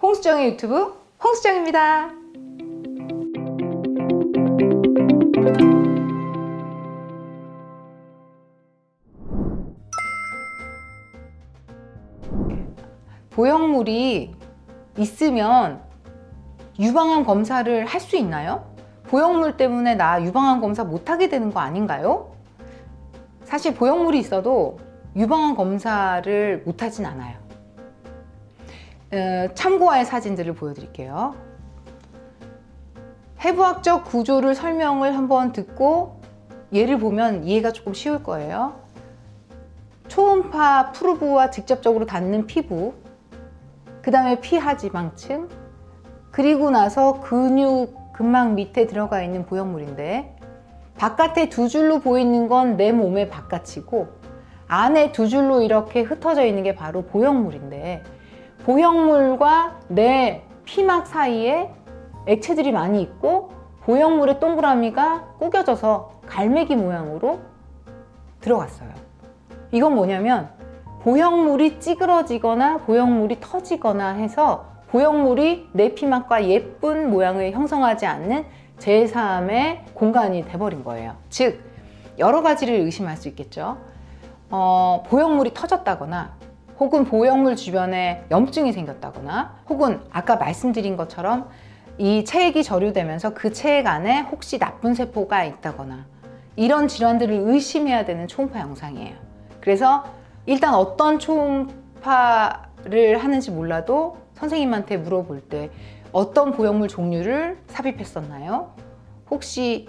홍수정의 유튜브 홍수정입니다. 보형물이 있으면 유방암 검사를 할 수 있나요? 보형물 때문에 나 유방암 검사 못하게 되는 거 아닌가요? 사실 보형물이 있어도 유방암 검사를 못하진 않아요. 참고할 사진들을 보여드릴게요. 해부학적 구조를 설명을 한번 듣고 예를 보면 이해가 조금 쉬울 거예요. 초음파 프루브와 직접적으로 닿는 피부, 그 다음에 피하지방층, 그리고 나서 근막 밑에 들어가 있는 보형물인데, 바깥에 두 줄로 보이는 건 내 몸의 바깥이고 안에 두 줄로 이렇게 흩어져 있는 게 바로 보형물인데, 보형물과 내 피막 사이에 액체들이 많이 있고 보형물의 동그라미가 구겨져서 갈매기 모양으로 들어갔어요. 이건 뭐냐면 보형물이 찌그러지거나 보형물이 터지거나 해서 보형물이 내 피막과 예쁜 모양을 형성하지 않는 제3의 공간이 돼버린 거예요. 즉 여러 가지를 의심할 수 있겠죠. 보형물이 터졌다거나, 혹은 보형물 주변에 염증이 생겼다거나, 혹은 아까 말씀드린 것처럼 이 체액이 저류되면서 그 체액 안에 혹시 나쁜 세포가 있다거나, 이런 질환들을 의심해야 되는 초음파 영상이에요. 그래서 일단 어떤 초음파를 하는지 몰라도 선생님한테 물어볼 때 어떤 보형물 종류를 삽입했었나요? 혹시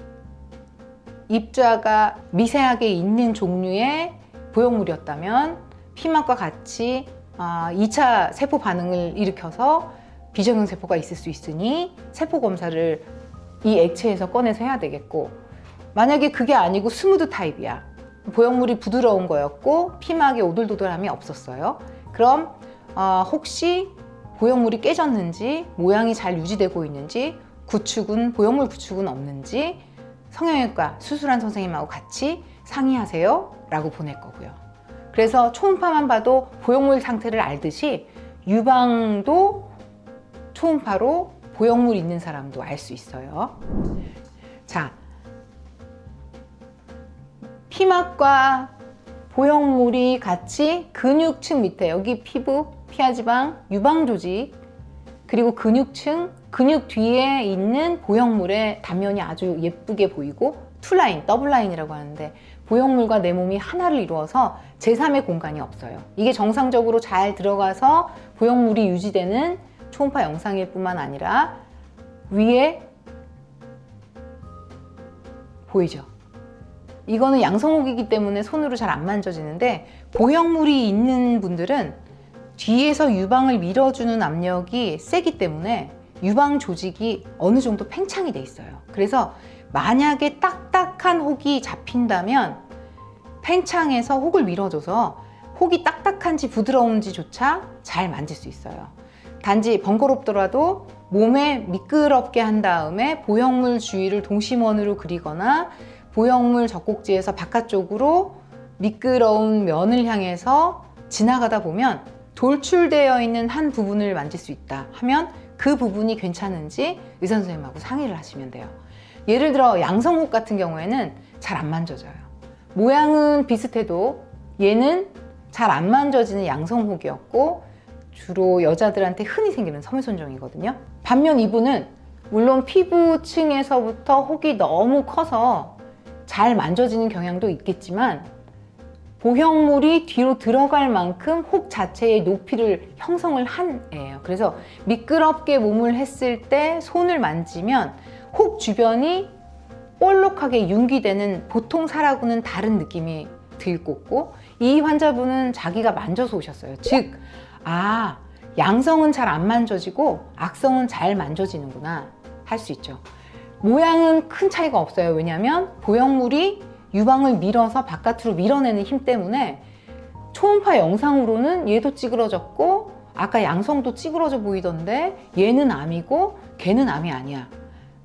입자가 미세하게 있는 종류의 보형물이었다면 피막과 같이 2차 세포 반응을 일으켜서 비정형 세포가 있을 수 있으니 세포 검사를 이 액체에서 꺼내서 해야 되겠고, 만약에 그게 아니고 스무드 타입이야, 보형물이 부드러운 거였고 피막에 오돌도돌함이 없었어요. 그럼 혹시 보형물이 깨졌는지, 모양이 잘 유지되고 있는지, 보형물 구축은 없는지 성형외과 수술한 선생님하고 같이 상의하세요 라고 보낼 거고요. 그래서 초음파만 봐도 보형물 상태를 알듯이 유방도 초음파로 보형물 있는 사람도 알 수 있어요. 자, 피막과 보형물이 같이 근육층 밑에, 여기 피부, 피하지방, 유방조직, 그리고 근육층, 근육 뒤에 있는 보형물의 단면이 아주 예쁘게 보이고, 투라인, 더블라인이라고 하는데 보형물과 내 몸이 하나를 이루어서 제3의 공간이 없어요. 이게 정상적으로 잘 들어가서 보형물이 유지되는 초음파 영상일 뿐만 아니라 위에 보이죠? 이거는 양성옥이기 때문에 손으로 잘 안 만져지는데, 보형물이 있는 분들은 뒤에서 유방을 밀어주는 압력이 세기 때문에 유방 조직이 어느 정도 팽창이 돼 있어요. 그래서 만약에 딱딱한 혹이 잡힌다면 팽창해서 혹을 밀어줘서 혹이 딱딱한지 부드러운지조차 잘 만질 수 있어요. 단지 번거롭더라도 몸에 미끄럽게 한 다음에 보형물 주위를 동심원으로 그리거나 보형물 젖꼭지에서 바깥쪽으로 미끄러운 면을 향해서 지나가다 보면 돌출되어 있는 한 부분을 만질 수 있다 하면 그 부분이 괜찮은지 의사 선생님하고 상의를 하시면 돼요. 예를 들어 양성혹 같은 경우에는 잘 안 만져져요. 모양은 비슷해도 얘는 잘 안 만져지는 양성혹이었고 주로 여자들한테 흔히 생기는 섬유손정이거든요. 반면 이분은 물론 피부층에서부터 혹이 너무 커서 잘 만져지는 경향도 있겠지만 보형물이 뒤로 들어갈 만큼 혹 자체의 높이를 형성을 한 애예요. 그래서 미끄럽게 몸을 했을 때 손을 만지면 혹 주변이 볼록하게 융기되는 보통 살하고는 다른 느낌이 들 거고, 이 환자분은 자기가 만져서 오셨어요. 즉, 양성은 잘 안 만져지고 악성은 잘 만져지는구나 할 수 있죠. 모양은 큰 차이가 없어요. 왜냐하면 보형물이 유방을 밀어서 바깥으로 밀어내는 힘 때문에 초음파 영상으로는 얘도 찌그러졌고 아까 양성도 찌그러져 보이던데 얘는 암이고 걔는 암이 아니야.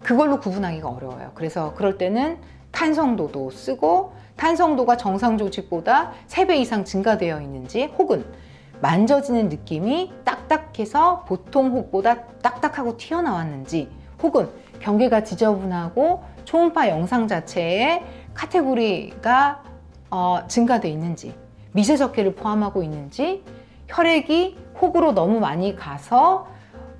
그걸로 구분하기가 어려워요. 그래서 그럴 때는 탄성도도 쓰고, 탄성도가 정상 조직보다 3배 이상 증가되어 있는지, 혹은 만져지는 느낌이 딱딱해서 보통 혹보다 딱딱하고 튀어나왔는지, 혹은 경계가 지저분하고 초음파 영상 자체에 카테고리가 증가되어 있는지, 미세적해를 포함하고 있는지, 혈액이 혹으로 너무 많이 가서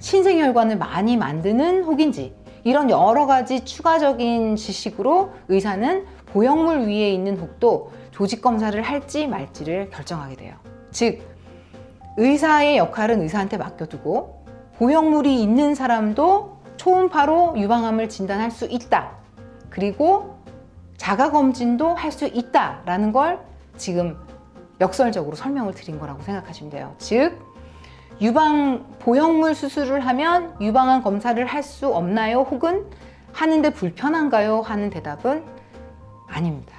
신생혈관을 많이 만드는 혹인지, 이런 여러 가지 추가적인 지식으로 의사는 보형물 위에 있는 혹도 조직 검사를 할지 말지를 결정하게 돼요. 즉, 의사의 역할은 의사한테 맡겨두고 보형물이 있는 사람도 초음파로 유방암을 진단할 수 있다. 그리고 자가검진도 할 수 있다라는 걸 지금 역설적으로 설명을 드린 거라고 생각하시면 돼요. 즉, 보형물 수술을 하면 유방암 검사를 할 수 없나요? 혹은 하는데 불편한가요? 하는 대답은 아닙니다.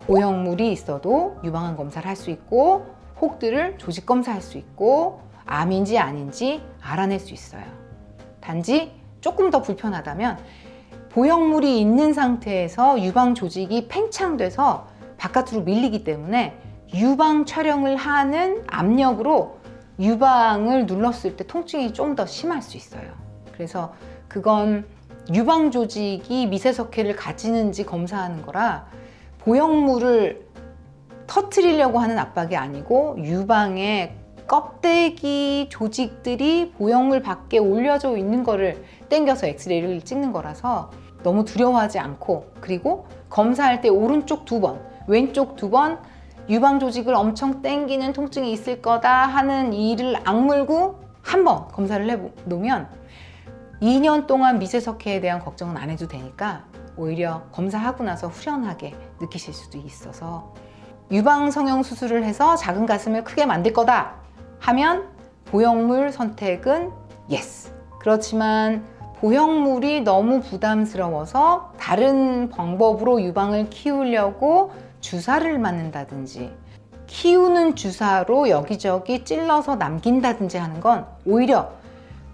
보형물이 있어도 유방암 검사를 할 수 있고, 혹들을 조직 검사할 수 있고, 암인지 아닌지 알아낼 수 있어요. 단지 조금 더 불편하다면 보형물이 있는 상태에서 유방 조직이 팽창돼서 바깥으로 밀리기 때문에 유방 촬영을 하는 압력으로 유방을 눌렀을 때 통증이 좀 더 심할 수 있어요. 그래서 그건 유방 조직이 미세석회를 가지는지 검사하는 거라 보형물을 터뜨리려고 하는 압박이 아니고 유방의 껍데기 조직들이 보형물 밖에 올려져 있는 거를 당겨서 엑스레이를 찍는 거라서 너무 두려워하지 않고, 그리고 검사할 때 오른쪽 2번, 왼쪽 2번 유방 조직을 엄청 당기는 통증이 있을 거다 하는 이를 악물고 한 번 검사를 해놓으면 2년 동안 미세석회에 대한 걱정은 안 해도 되니까 오히려 검사하고 나서 후련하게 느끼실 수도 있어서, 유방 성형 수술을 해서 작은 가슴을 크게 만들 거다 하면 보형물 선택은 yes. 그렇지만 보형물이 너무 부담스러워서 다른 방법으로 유방을 키우려고 주사를 맞는다든지 키우는 주사로 여기저기 찔러서 남긴다든지 하는 건 오히려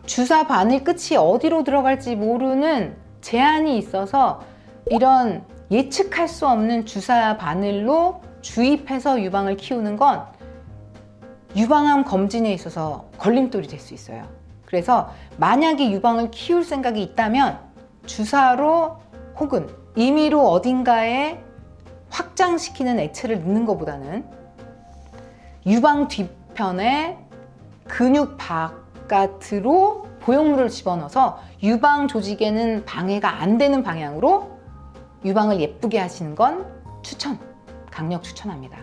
주사 바늘 끝이 어디로 들어갈지 모르는 제한이 있어서 이런 예측할 수 없는 주사 바늘로 주입해서 유방을 키우는 건 유방암 검진에 있어서 걸림돌이 될 수 있어요. 그래서 만약에 유방을 키울 생각이 있다면 주사로 혹은 임의로 어딘가에 확장시키는 액체를 넣는 것보다는 유방 뒤편에 근육 바깥으로 보형물을 집어넣어서 유방 조직에는 방해가 안 되는 방향으로 유방을 예쁘게 하시는 건 강력 추천합니다.